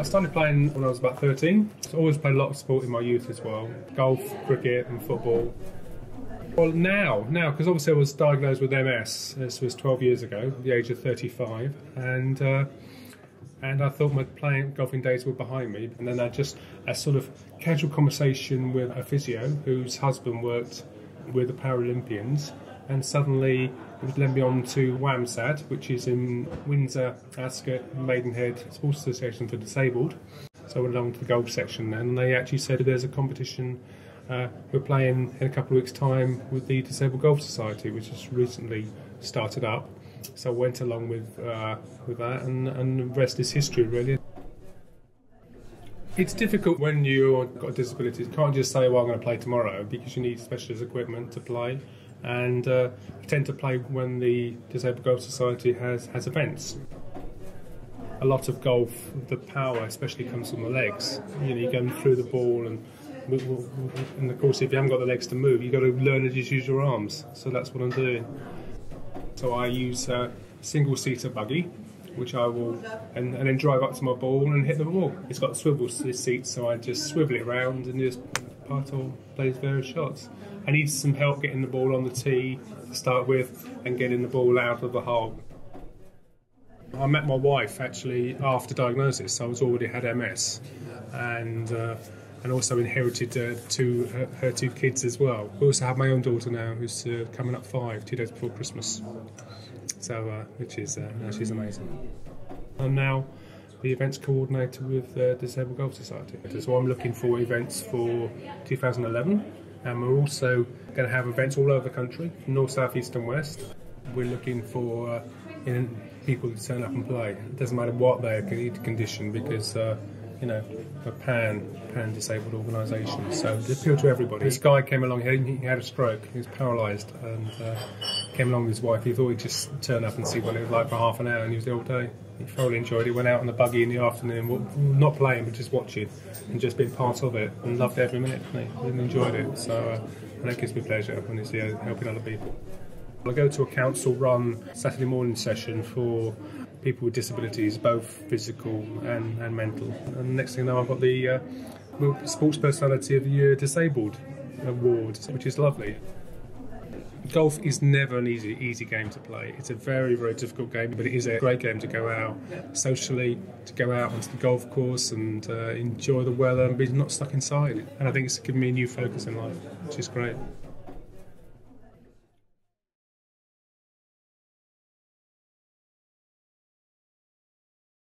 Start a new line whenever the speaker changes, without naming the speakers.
I started playing when I was about 13. So I always played a lot of sport in my youth as well. Golf, cricket and football. Well, now, because obviously I was diagnosed with MS. This was 12 years ago, at the age of 35, and I thought my golfing days were behind me. And then I just a sort of casual conversation with a physio whose husband worked with the Paralympians, and suddenly it was led me on to WAMSAD, which is in Windsor, Ascot, Maidenhead Sports Association for Disabled. So I went along to the golf section then, and they actually said there's a competition. We're playing in a couple of weeks' time with the Disabled Golf Society, which has recently started up. So I went along with that, and the rest is history, really. It's difficult when you've got a disability. You can't just say, well, I'm going to play tomorrow, because you need specialist equipment to play. And I tend to play when the Disabled Golf Society has events. A lot of golf, the power especially comes from the legs. You know, you're going through the ball, and of course, if you haven't got the legs to move, you've got to learn to just use your arms. So that's what I'm doing. So I use a single-seater buggy, which I will, and then drive up to my ball and hit the ball. It's got swivel seats, so I just swivel it around and just putt or play various shots. I need some help getting the ball on the tee to start with and getting the ball out of the hole. I met my wife actually after diagnosis. I already had MS, and also inherited her two kids as well. I also have my own daughter now, who's coming up 5, 2 days before Christmas. So, which is she's amazing. I'm now the events coordinator with the Disabled Golf Society. So I'm looking for events for 2011, and we're also going to have events all over the country, north, south, east and west. We're looking for people to turn up and play. It doesn't matter what their condition, because you know, a pan-disabled organisation, so they appeal to everybody. This guy came along, he had a stroke, he was paralysed, and came along with his wife. He thought he'd just turn up and see what it was like for half an hour, and he was there all day. He thoroughly enjoyed it, went out on the buggy in the afternoon, not playing but just watching, and just being part of it, and loved every minute, and enjoyed it. So and that gives me pleasure when it's helping other people. I go to a council-run Saturday morning session for people with disabilities, both physical and mental. And the next thing I know, I've got the Sports Personality of the Year Disabled Award, which is lovely. Golf is never an easy game to play. It's a very, very difficult game, but it is a great game to go out socially, to go out onto the golf course and enjoy the weather and be not stuck inside. And I think it's given me a new focus in life, which is great.